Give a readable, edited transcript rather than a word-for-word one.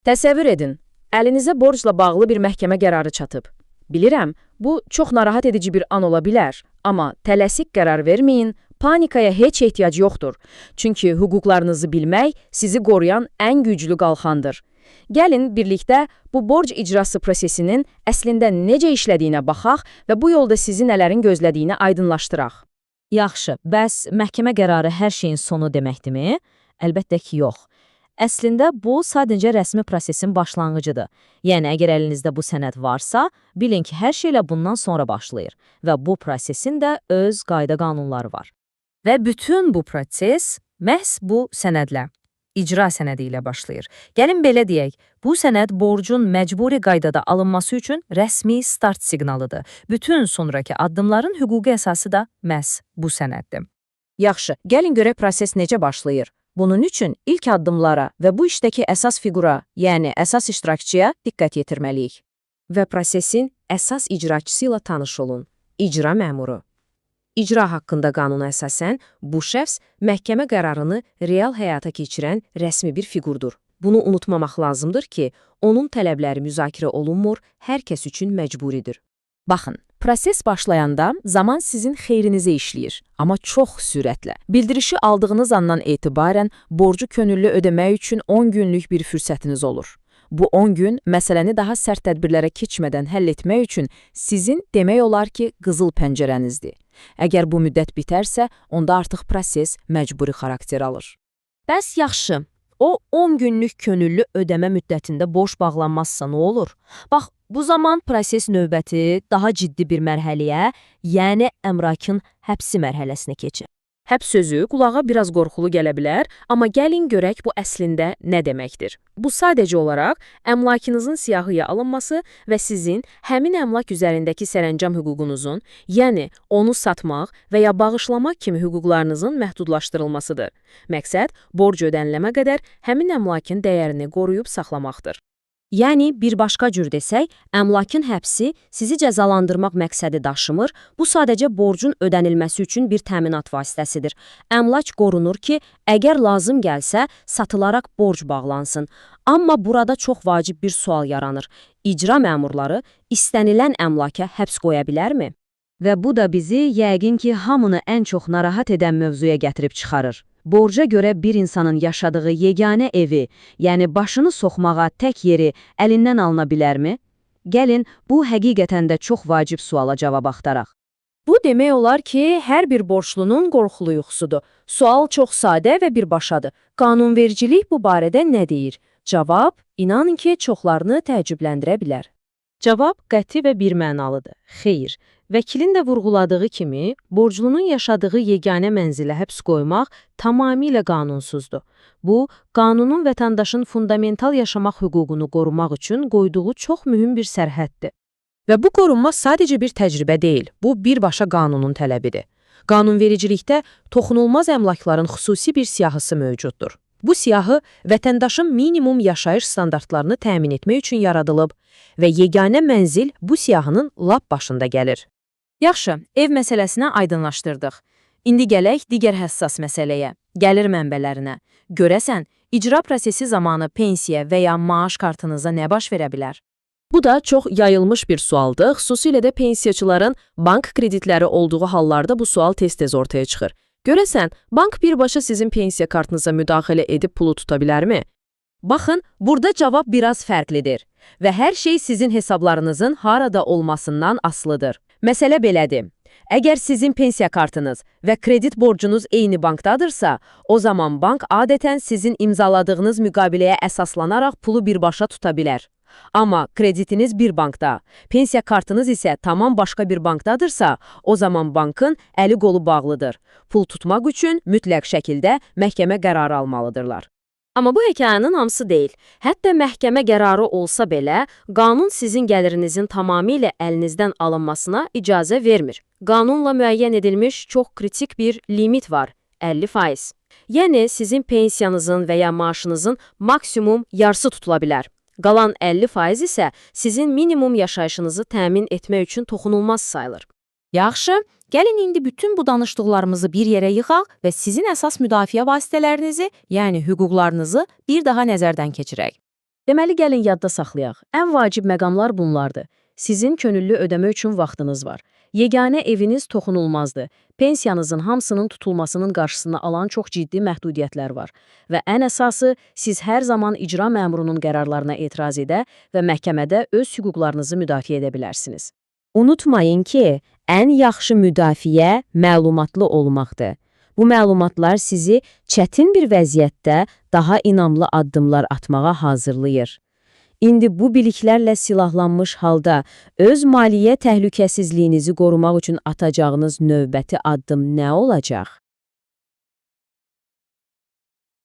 Təsəvvür edin, əlinizə borcla bağlı bir məhkəmə qərarı çatıb. Bilirəm, bu çox narahat edici bir an ola bilər, amma tələsik qərar verməyin, panikaya heç ehtiyac yoxdur. Çünki hüquqlarınızı bilmək sizi qoruyan ən güclü qalxandır. Gəlin birlikdə bu borc icrası prosesinin əslində necə işlədiyinə baxaq və bu yolda sizi nələrin gözlədiyini aydınlaşdıraq. Yaxşı, bəs məhkəmə qərarı hər şeyin sonu deməkdirmi? Əlbəttə ki, yox. Əslində, bu sadəcə rəsmi prosesin başlanğıcıdır. Yəni, əgər əlinizdə bu sənəd varsa, bilin ki, hər şeylə bundan sonra başlayır və bu prosesin də öz qayda-qanunları var. Və bütün bu proses məhz bu sənədlə, icra sənədi ilə başlayır. Gəlin belə deyək, bu sənəd borcun məcburi qaydada alınması üçün rəsmi start siqnalıdır. Bütün sonraki addımların hüquqi əsası da məhz bu sənəddir. Yaxşı, gəlin görək proses necə başlayır. Bunun üçün ilk addımlara və bu işdəki əsas fiqura, yəni əsas iştirakçıya diqqət yetirməliyik. Və prosesin əsas icraçısı ilə tanış olun. İcra məmuru. İcra haqqında qanuna əsasən, bu şəxs məhkəmə qərarını real həyata keçirən rəsmi bir fiqurdur. Bunu unutmamaq lazımdır ki, onun tələbləri müzakirə olunmur, hər kəs üçün məcburidir. Baxın, proses başlayanda zaman sizin xeyrinizə işləyir, amma çox sürətlə. Bildirişi aldığınız andan etibarən borcu könüllü ödəmək üçün 10 günlük bir fürsətiniz olur. Bu 10 gün məsələni daha sərt tədbirlərə keçmədən həll etmək üçün sizin demək olar ki, qızıl pəncərənizdir. Əgər bu müddət bitərsə, onda artıq proses məcburi xarakter alır. Bəs yaxşı, o 10 günlük könüllü ödəmə müddətində borc bağlanmazsa nə olur? Bax, bu zaman proses növbəti daha ciddi bir mərhələyə, yəni əmlakın həbsi mərhələsinə keçir. Həbs sözü qulağa biraz qorxulu gələ bilər, amma gəlin görək bu əslində nə deməkdir. Bu sadəcə olaraq əmlakınızın siyahıya alınması və sizin həmin əmlak üzərindəki sərəncam hüququnuzun, yəni onu satmaq və ya bağışlamaq kimi hüquqlarınızın məhdudlaşdırılmasıdır. Məqsəd, borc ödənilənə qədər həmin əmlakın dəyərini qoruyub saxlamaqdır. Yəni, bir başqa cür desək, əmlakın həbsi sizi cəzalandırmaq məqsədi daşımır, bu sadəcə borcun ödənilməsi üçün bir təminat vasitəsidir. Əmlak qorunur ki, əgər lazım gəlsə, satılaraq borc bağlansın. Amma burada çox vacib bir sual yaranır. İcra məmurları istənilən əmlaka həbs qoya bilərmi? Və bu da bizi yəqin ki, hamını ən çox narahat edən mövzuya gətirib çıxarır. Borca görə bir insanın yaşadığı yeganə evi, yəni başını soxmağa tək yeri əlindən alına bilərmi? Gəlin, bu həqiqətən də çox vacib suala cavab axtaraq. Bu demək olar ki, hər bir borçlunun qorxulu yuxusudur. Sual çox sadə və birbaşadır. Qanunvericilik bu barədə nə deyir? Cavab, inanın ki, çoxlarını təəccübləndirə bilər. Cavab qəti və birmənalıdır. Xeyr. Vəkilin də vurğuladığı kimi, borclunun yaşadığı yeganə mənzilə həbs qoymaq tamamilə qanunsuzdur. Bu, qanunun vətəndaşın fundamental yaşamaq hüququnu qorumaq üçün qoyduğu çox mühüm bir sərhəddir. Və bu qorunma sadəcə bir təcrübə deyil, bu birbaşa qanunun tələbidir. Qanunvericilikdə toxunulmaz əmlakların xüsusi bir siyahısı mövcuddur. Bu siyahı vətəndaşın minimum yaşayış standartlarını təmin etmək üçün yaradılıb və yeganə mənzil bu siyahının lap başında gəlir. Yaxşı, ev məsələsinə aydınlaşdırdıq. İndi gələk digər həssas məsələyə, gəlir mənbələrinə. Görəsən, icra prosesi zamanı pensiya və ya maaş kartınıza nə baş verə bilər? Bu da çox yayılmış bir sualdır, xüsusilə də pensiyaçıların bank kreditləri olduğu hallarda bu sual tez-tez ortaya çıxır. Görəsən, bank birbaşa sizin pensiya kartınıza müdaxilə edib pulu tuta bilərmi? Baxın, burada cavab biraz fərqlidir və hər şey sizin hesablarınızın harada olmasından asılıdır. Məsələ belədir. Əgər sizin pensiya kartınız və kredit borcunuz eyni bankdadırsa, o zaman bank adətən sizin imzaladığınız müqaviləyə əsaslanaraq pulu birbaşa tuta bilər. Amma kreditiniz bir bankda, pensiya kartınız isə tamam başqa bir bankdadırsa, o zaman bankın əli qolu bağlıdır. Pul tutmaq üçün mütləq şəkildə məhkəmə qərarı almalıdırlar. Amma bu hekayənin hamısı deyil. Hətta məhkəmə qərarı olsa belə, qanun sizin gəlirinizin tamamilə əlinizdən alınmasına icazə vermir. Qanunla müəyyən edilmiş çox kritik bir limit var, 50%. Yəni, sizin pensiyanızın və ya maaşınızın maksimum yarısı tutula bilər. Qalan 50% isə sizin minimum yaşayışınızı təmin etmək üçün toxunulmaz sayılır. Yaxşı, gəlin indi bütün bu danışdıqlarımızı bir yerə yığaq və sizin əsas müdafiə vasitələrinizi, yəni hüquqlarınızı bir daha nəzərdən keçirək. Deməli, gəlin yadda saxlayaq. Ən vacib məqamlar bunlardır. Sizin könüllü ödəmə üçün vaxtınız var. Yeganə eviniz toxunulmazdır. Pensiyanızın hamısının tutulmasının qarşısını alan çox ciddi məhdudiyyətlər var. Və ən əsası, siz hər zaman icra məmurunun qərarlarına etiraz edə və məhkəmədə öz hüquqlarınızı müdafiə edə bilərsiniz. Unutmayın ki, ən yaxşı müdafiə məlumatlı olmaqdır. Bu məlumatlar sizi çətin bir vəziyyətdə daha inamlı addımlar atmağa hazırlayır. İndi bu biliklərlə silahlanmış halda öz maliyyə təhlükəsizliyinizi qorumaq üçün atacağınız növbəti addım nə olacaq?